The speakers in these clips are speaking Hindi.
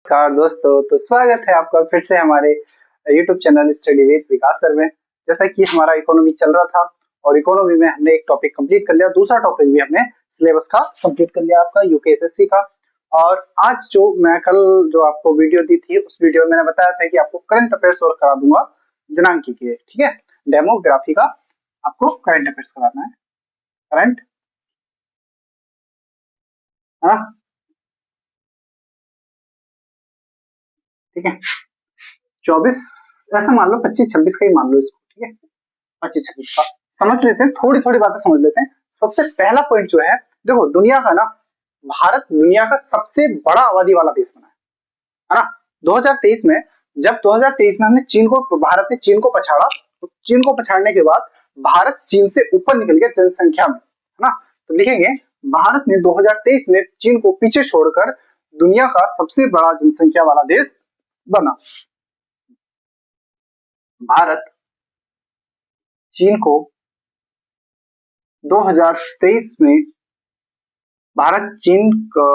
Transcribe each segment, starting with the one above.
नमस्कार दोस्तों, तो स्वागत है आपका फिर से हमारे YouTube channel study with Vikas sir में। जैसा कि हमारा इकोनॉमी चल रहा था और इकोनॉमी में हमने एक टॉपिक कंप्लीट कर लिया, दूसरा टॉपिक भी हमने सिलेबस का कंप्लीट कर लिया आपका यूकेएसएससी का। और आज जो मैं कल जो आपको वीडियो दी थी उस वीडियो में मैंने बताया था कि आपको करंट अफेयर्स और करा दूंगा जनांकी के, ठीक है। डेमोग्राफी का आपको करंट अफेयर्स कराना है, करंट, हाँ ठीक है। 24 ऐसा मान लो, 25-26 का ही मान लो इसको, ठीक है। 25-26 का समझ लेते हैं, थोड़ी थोड़ी बातें समझ लेते हैं। सबसे पहला पॉइंट जो है, देखो दुनिया का ना, भारत दुनिया का सबसे बड़ा आबादी वाला देश बना है ना। 2023 में, जब 2023 में हमने चीन को, भारत ने चीन को पछाड़ा, तो चीन को पछाड़ने के बाद भारत चीन से ऊपर निकल गया जनसंख्या में, है ना। तो लिखेंगे भारत ने 2023 में चीन को पीछे छोड़कर दुनिया का सबसे बड़ा जनसंख्या वाला देश बना। भारत चीन को 2023 में, भारत चीन को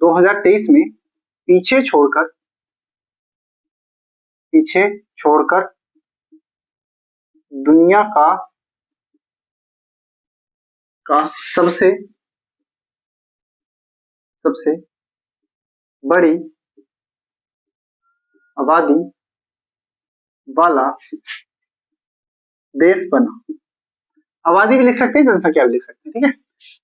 2023 में पीछे छोड़कर दुनिया का सबसे बड़ी आबादी वाला देश बना। आबादी भी लिख सकते हैं, जनसंख्या भी लिख सकते हैं, ठीक है।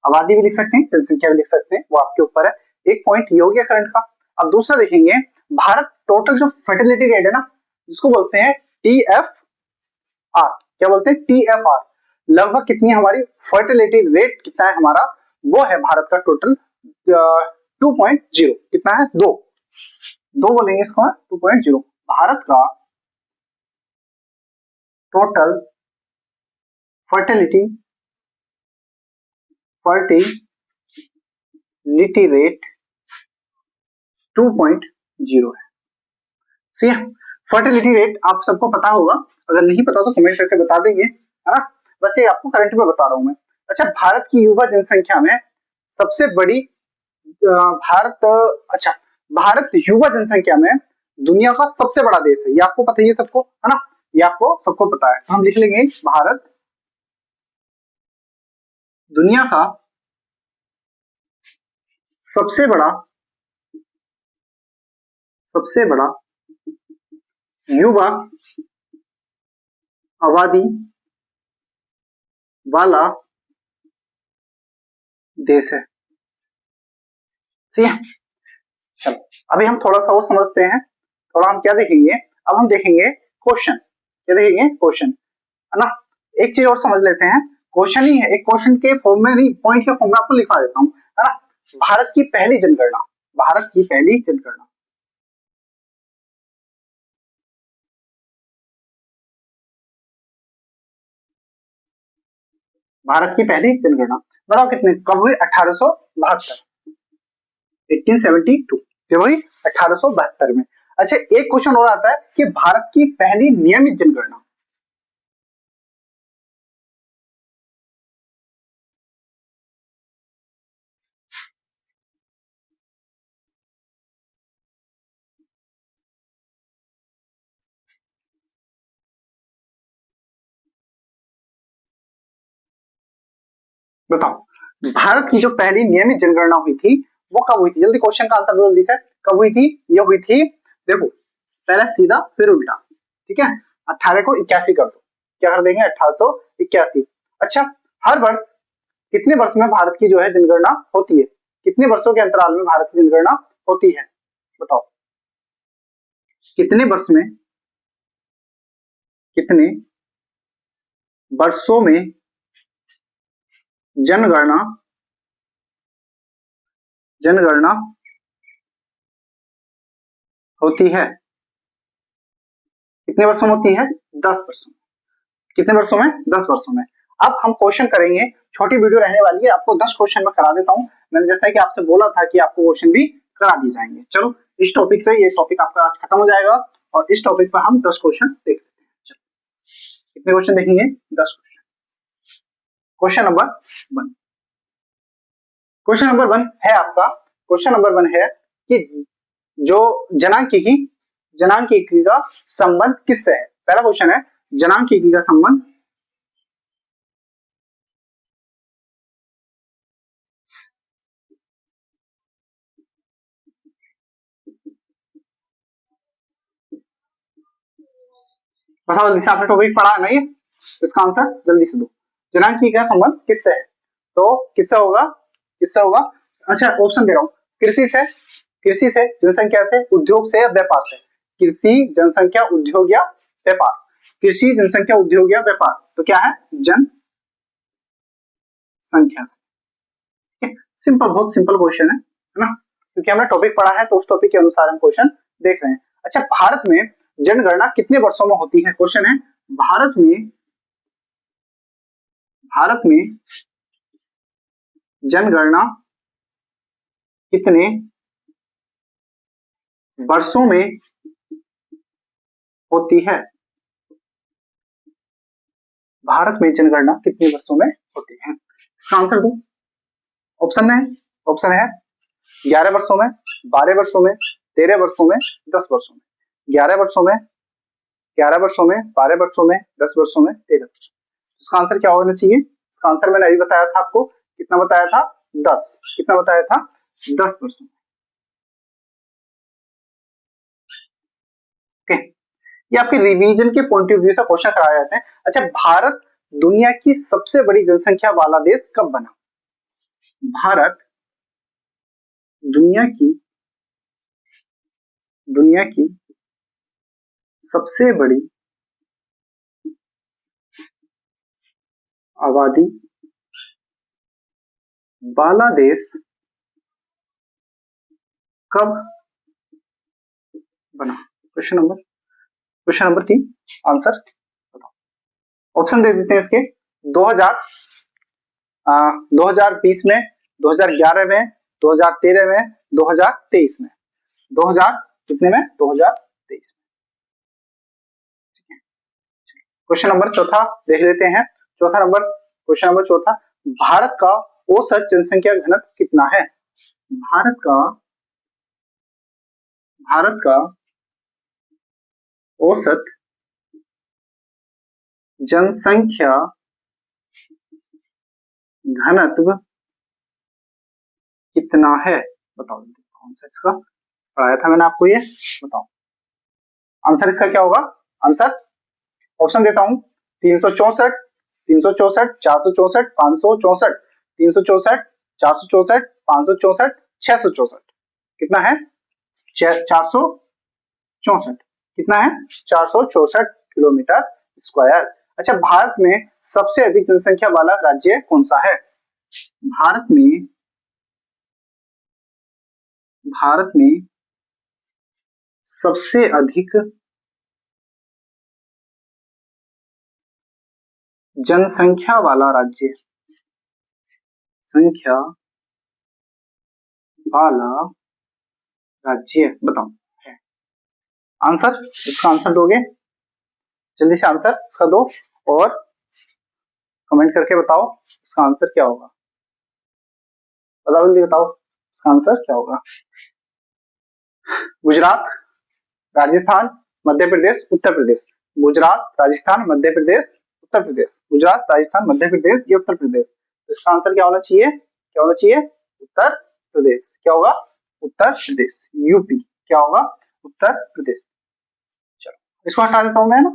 आबादी भी लिख सकते हैं, जनसंख्या भी लिख सकते हैं, वो आपके ऊपर है। एक पॉइंट ये हो गया करंट का। अब दूसरा देखेंगे, भारत टोटल जो फर्टिलिटी रेट है ना, जिसको बोलते हैं TFR, क्या बोलते हैं TFR, लगभग कितनी हमारी फर्टिलिटी रेट कितना है हमारा, वो है भारत का टोटल 2.0, कितना है, दो बोलेंगे इसको, 2.0 भारत का टोटल फर्टिलिटी रेट 2.0 है। सी फर्टिलिटी रेट आप सबको पता होगा, अगर नहीं पता तो कमेंट करके बता देंगे, है ना। बस ये आपको करंट में बता रहा हूं मैं। अच्छा, भारत की युवा जनसंख्या में सबसे बड़ी भारत युवा जनसंख्या में दुनिया का सबसे बड़ा देश है, ये आपको पता ही है सबको, है ना, ये आपको सबको पता है। तो हम लिख लेंगे भारत दुनिया का सबसे बड़ा युवा आबादी वाला देश है। ठीक है, चलो अभी हम थोड़ा सा और समझते हैं। थोड़ा हम क्या देखेंगे, अब हम देखेंगे क्वेश्चन, क्या देखेंगे, क्वेश्चन, है ना। एक चीज और समझ लेते हैं, क्वेश्चन ही है, एक क्वेश्चन के फॉर्म में नहीं, पॉइंट के फॉर्म में आपको लिखा देता हूं, है ना। भारत की पहली जनगणना, भारत की पहली जनगणना, भारत की पहली जनगणना बताओ कितने, कब हुई, 1872, 1872, ये वही 1872 में। अच्छा, एक क्वेश्चन और आता है कि भारत की पहली नियमित जनगणना, बताओ भारत की जो पहली नियमित जनगणना हुई थी वो कब हुई थी, जल्दी क्वेश्चन का आंसर दो जल्दी से, कब हुई थी, ये हुई थी, देखो पहले सीधा फिर उल्टा, ठीक है। 18 को 81 कर दो, क्या कर देंगे, 1881। अच्छा, हर वर्ष कितने वर्ष में भारत की जो है जनगणना होती है, कितने वर्षों के अंतराल में भारत की जनगणना होती है, बताओ कितने वर्ष में, कितने वर्षों में जनगणना होती है, कितने वर्षों में होती है, 10 वर्षों में, कितने वर्षों में, 10 वर्षों में। अब हम क्वेश्चन करेंगे, छोटी वीडियो रहने वाली है, आपको 10 क्वेश्चन में करा देता हूं, मैंने जैसा कि आपसे बोला था कि आपको क्वेश्चन भी करा दिए जाएंगे। चलो इस टॉपिक से ये टॉपिक आपका आज खत्म हो जाएगा और इस टॉपिक पर हम 10 क्वेश्चन देख लेते हैं। चलो कितने क्वेश्चन देखेंगे, 10 question. Question number 1, question number 1 है आपका, क्वेश्चन नंबर 1 है कि जो जनांकीकी का संबंध किससे है। पहला क्वेश्चन है जनांकीकी का संबंध बताओ जल्दी से, आपने टॉपिक पढ़ा है ना ये, इसका आंसर जल्दी से दो। जनांकीकी का संबंध किससे है, तो किससे होगा, किससे होगा। अच्छा ऑप्शन दे रहा हूँ, कृषि से, जनसंख्या से, उद्योग से या व्यापार से। कृषि, जनसंख्या, उद्योग या व्यापार। कृषि, जनसंख्या, उद्योग या व्यापार, तो क्या है जनसंख्या से। सिंपल, बहुत सिंपल क्वेश्चन है ना, क्योंकि हमने टॉपिक पढ़ा है तो उस टॉपिक के अनुसार हम क्वेश्चन देख रहे हैं। अच्छा भारत में जनगणना कितने वर्षों में होती है, क्वेश्चन है भारत में जनगणना कितने वर्षों में होती है। भारत में जनगणना कितने वर्षों में होती है, इसका आंसर दो। ऑप्शन है 11 वर्षों में, 12 वर्षों में, 13 वर्षों में, 10 वर्षों में। 11 वर्षों में, 11 वर्षों में, 12 वर्षों में, 10 वर्षों में, 13 वर्षों में। इसका आंसर क्या होना चाहिए, इसका आंसर मैंने अभी बताया था आपको, कितना बताया था 10, कितना बताया था 10 वर्षों। ओके, ये आपके रिवीजन के पॉइंट ऑफ व्यू से क्वेश्चन कराए जाते हैं। अच्छा भारत दुनिया की सबसे बड़ी जनसंख्या वाला देश कब बना। भारत दुनिया की सबसे बड़ी आबादी वाला देश कब बना। क्वेश्चन नंबर 3 आंसर बताओ। ऑप्शन दे देते हैं इसके, 2000 2020 में, 2011 में, 2013 में, 2023 में। 2000 कितने में, 2023 में। क्वेश्चन नंबर चौथा देख लेते हैं। क्वेश्चन नंबर चौथा, भारत का औसत जनसंख्या घनत्व कितना है। भारत का औसत जनसंख्या घनत्व कितना है, बताओ कौन सा इसका पढ़ाया था मैंने आपको, ये बताओ आंसर इसका क्या होगा। आंसर ऑप्शन देता हूं, 364, 364, 464, 564, 364, 464, 564, 664। कितना है 464, कितना है 464 किलोमीटर स्क्वायर। अच्छा भारत में सबसे अधिक जनसंख्या वाला राज्य कौन सा है। भारत में सबसे अधिक जनसंख्या वाला राज्य बताओ है। आंसर, इसका आंसर दोगे, जल्दी से आंसर इसका दो और कमेंट करके बताओ इसका आंसर क्या होगा। बताओ जल्दी बताओ इसका आंसर क्या होगा। गुजरात, राजस्थान, मध्य प्रदेश, उत्तर प्रदेश। गुजरात, राजस्थान, मध्य प्रदेश, उत्तर प्रदेश। गुजरात, राजस्थान, मध्य प्रदेश या उत्तर प्रदेश। तो इसका आंसर क्या होना चाहिए, क्या होना चाहिए, उत्तर प्रदेश। क्या होगा, उत्तर प्रदेश, यूपी। क्या होगा, उत्तर प्रदेश। चलो इसको हटा देता हूं मैं ना।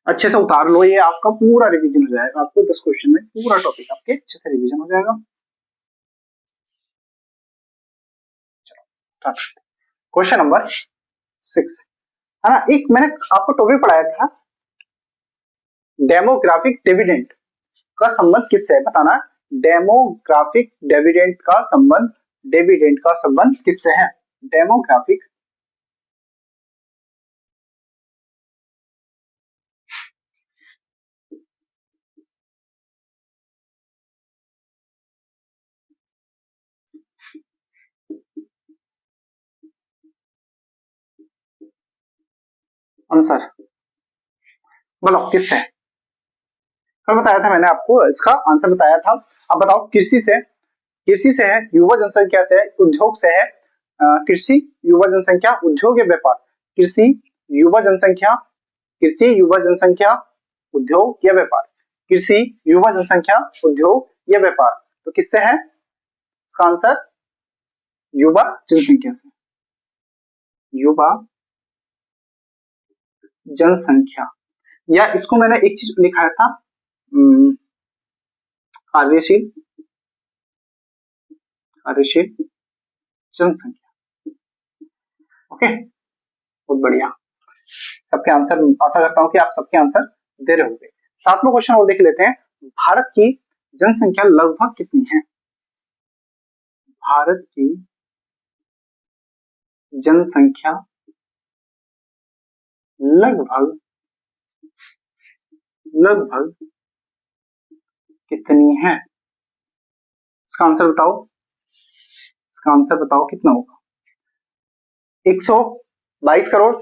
अच्छे से उतार लो, ये आपका पूरा रिवीजन हो जाएगा, आपको 10 क्वेश्चन में पूरा टॉपिक आपके अच्छे से रिवीजन हो जाएगा। क्वेश्चन नंबर 6 है ना, एक मैंने आपको टॉपिक पढ़ाया था, डेमोग्राफिक डिविडेंड का संबंध किससे है, बताना। डेविडेंड का संबंध किससे है। डेमोग्राफिक आंसर बोलो किससे, कल बताया था मैंने आपको, इसका आंसर बताया था। अब बताओ, कृषि से है, युवा जनसंख्या से है, उद्योग से है। कृषि, युवा जनसंख्या, उद्योग या व्यापार। कृषि, युवा जनसंख्या, कृषि, युवा जनसंख्या, उद्योग या व्यापार। कृषि, युवा जनसंख्या, उद्योग या व्यापार। तो किससे है इसका आंसर? युवा जनसंख्या से। युवा जनसंख्या, या इसको मैंने एक चीज लिखाया था, कार्यशील कार्यशील जनसंख्या। ओके, बहुत बढ़िया। सबके आंसर, आशा करता हूँ कि आप सबके आंसर दे रहे होंगे। 7वां क्वेश्चन और देख लेते हैं। भारत की जनसंख्या लगभग कितनी है? भारत की जनसंख्या लगभग लगभग कितनी है? इसका आंसर बताओ, इसका आंसर बताओ कितना होगा? 122 करोड़,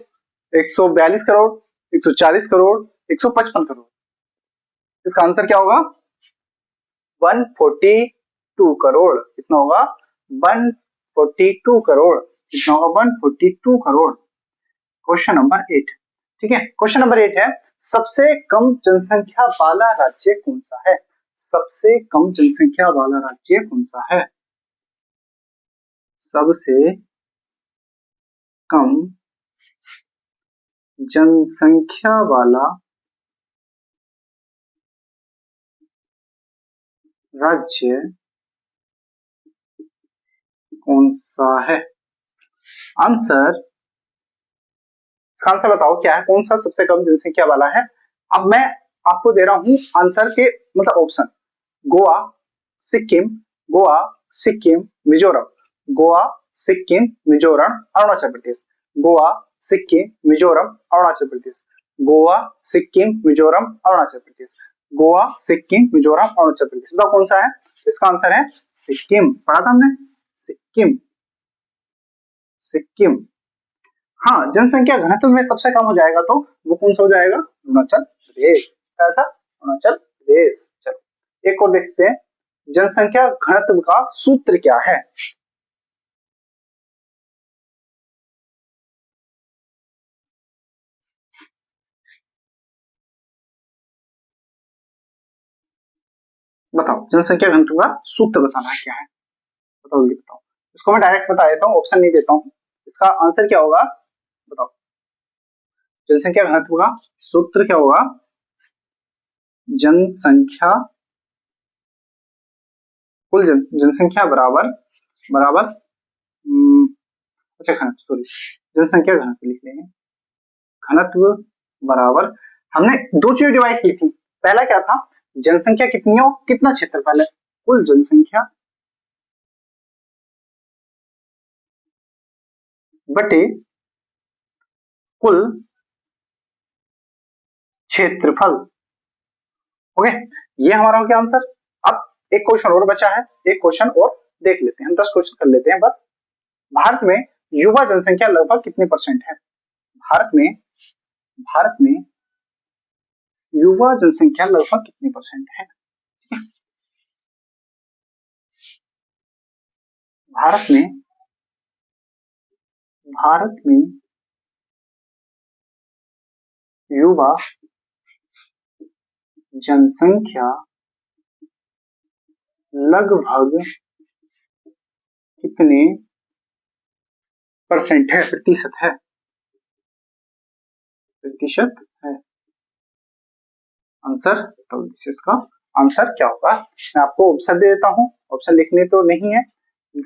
142 करोड़, 140 करोड़, 155 करोड़। इसका आंसर क्या होगा? 142 करोड़। कितना होगा? 142 करोड़। कितना होगा? 142 करोड़। Question number 8। ठीक है, क्वेश्चन नंबर 8 है, सबसे कम जनसंख्या वाला राज्य कौन सा है? सबसे कम जनसंख्या वाला राज्य कौन सा है? सबसे कम जनसंख्या वाला राज्य कौन सा है? आंसर, इसका आंसर बताओ क्या है, कौन सा सबसे कम जनसंख्या वाला है? अब मैं आपको दे रहा हूं आंसर के मतलब ऑप्शन। गोवा, सिक्किम, गोवा, सिक्किम, मिजोरम। गोवा, सिक्किम, मिजोरम, अरुणाचल प्रदेश। गोवा, सिक्किम, मिजोरम, अरुणाचल प्रदेश। गोवा, सिक्किम, मिजोरम, अरुणाचल प्रदेश। गोवा, सिक्किम, मिजोरम, अरुणाचल प्रदेश। बताओ कौन सा है? तो इसका आंसर है सिक्किम। पढ़ा था हमने, सिक्किम। सिक्किम, हाँ, जनसंख्या घनत्व में सबसे कम हो जाएगा तो वो कौन सा हो जाएगा? अरुणाचल प्रदेश। क्या था? अरुणाचल प्रदेश। चलो एक और देखते हैं, जनसंख्या घनत्व का सूत्र क्या है? बताओ, जनसंख्या घनत्व का सूत्र बताना है क्या है? बताओ, जल्दी बताओ। इसको मैं डायरेक्ट बता देता हूँ, ऑप्शन नहीं देता हूँ। इसका आंसर क्या होगा? बताओ, जनसंख्या घनत्व का सूत्र क्या होगा? जनसंख्या, कुल जनसंख्या बराबर बराबर अच्छा घनत्व, सॉरी, जनसंख्या घनत्व लिख लेंगे। घनत्व बराबर, हमने दो चीजें डिवाइड की थी। पहला क्या था? जनसंख्या कितनी हो, कितना क्षेत्रफल है। कुल जनसंख्या बटे कुल क्षेत्रफल। ओके, ये हमारा हो गया आंसर। अब एक क्वेश्चन और बचा है, एक क्वेश्चन और देख लेते हैं, हम 10 क्वेश्चन कर लेते हैं बस। भारत में युवा जनसंख्या लगभग कितने परसेंट है? भारत में भारत में युवा जनसंख्या लगभग कितने परसेंट है? भारत में भारत में युवा जनसंख्या लगभग कितने परसेंट है, प्रतिशत है? प्रतिशत है आंसर। तो इसका आंसर क्या होगा? मैं आपको ऑप्शन दे देता हूं, ऑप्शन लिखने तो नहीं है,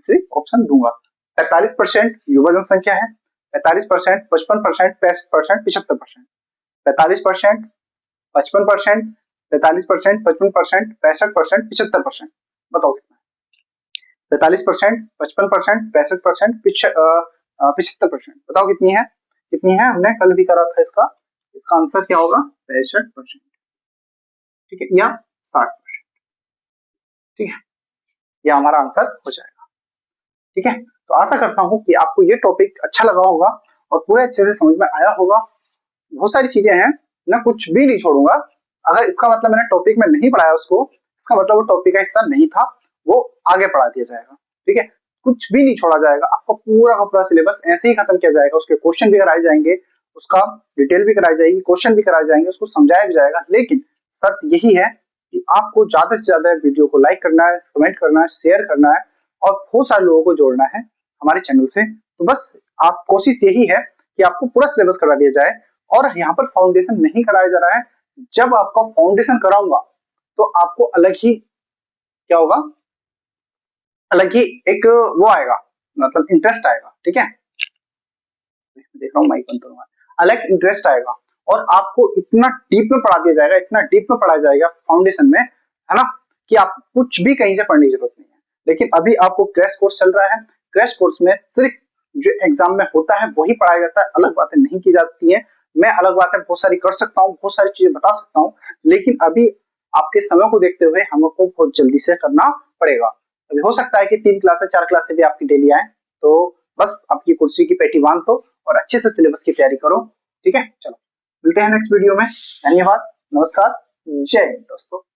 सिर्फ ऑप्शन दूंगा। 45% युवा जनसंख्या है, 45%, 55%, 65%, 75%। 45%, 55%, 43%, 55%, 65%, 75%। बताओ कितना? 45%, 55%, 65%, 75%। बताओ कितनी है? कितनी है? हमने कल भी करा था इसका। इसका आंसर क्या होगा? 65%। ठीक है, या 60%। ठीक है, यह हमारा आंसर हो जाएगा। ठीक है, तो आशा करता हूं कि आपको ये टॉपिक अच्छा लगा होगा और पूरे अच्छे से समझ में आया होगा। बहुत सारी चीजें हैं, मैं कुछ भी नहीं छोड़ूंगा। अगर इसका मतलब मैंने टॉपिक में नहीं पढ़ाया उसको, इसका मतलब वो टॉपिक का हिस्सा नहीं था, वो आगे पढ़ा दिया जाएगा। ठीक है, कुछ भी नहीं छोड़ा जाएगा, आपका पूरा का पूरा सिलेबस ऐसे ही खत्म किया जाएगा। उसके क्वेश्चन भी कराए जाएंगे, उसका डिटेल भी कराई जाएगी, क्वेश्चन भी कराए जाएंगे, उसको समझाया भी जाएगा। लेकिन शर्त यही है कि आपको ज्यादा से ज्यादा वीडियो को लाइक करना है, कमेंट करना है, शेयर करना है और बहुत सारे लोगों को जोड़ना है हमारे चैनल से। तो बस आप कोशिश यही है कि आपको पूरा सिलेबस करा दिया जाए। और यहाँ पर फाउंडेशन नहीं कराया जा रहा है, जब आपका फाउंडेशन कराऊंगा तो आपको अलग ही क्या होगा, अलग ही एक वो आएगा, मतलब इंटरेस्ट आएगा। ठीक है, देख रहा हूँ माइक बंद करूंगा, अलग इंटरेस्ट आएगा और आपको इतना डीप में पढ़ा दिया जाएगा, इतना डीप में पढ़ाया जाएगा फाउंडेशन में, है ना, कि आप कुछ भी कहीं से पढ़ने की जरूरत नहीं है। लेकिन अभी आपको क्रैश कोर्स चल रहा है, क्रैश कोर्स में सिर्फ जो एग्जाम में होता है वही पढ़ाया जाता है, अलग बातें नहीं की जाती है। मैं अलग बातें बहुत सारी कर सकता हूँ, बहुत सारी चीजें बता सकता हूँ, लेकिन अभी आपके समय को देखते हुए हमको बहुत जल्दी से करना पड़ेगा। अभी हो सकता है कि 3 क्लासे 4 क्लासे भी आपकी डेली आए, तो बस आपकी कुर्सी की पेटी बांध दो और अच्छे से सिलेबस की तैयारी करो। ठीक है, चलो मिलते हैं नेक्स्ट वीडियो में। धन्यवाद, नमस्कार, जय हिंद दोस्तों।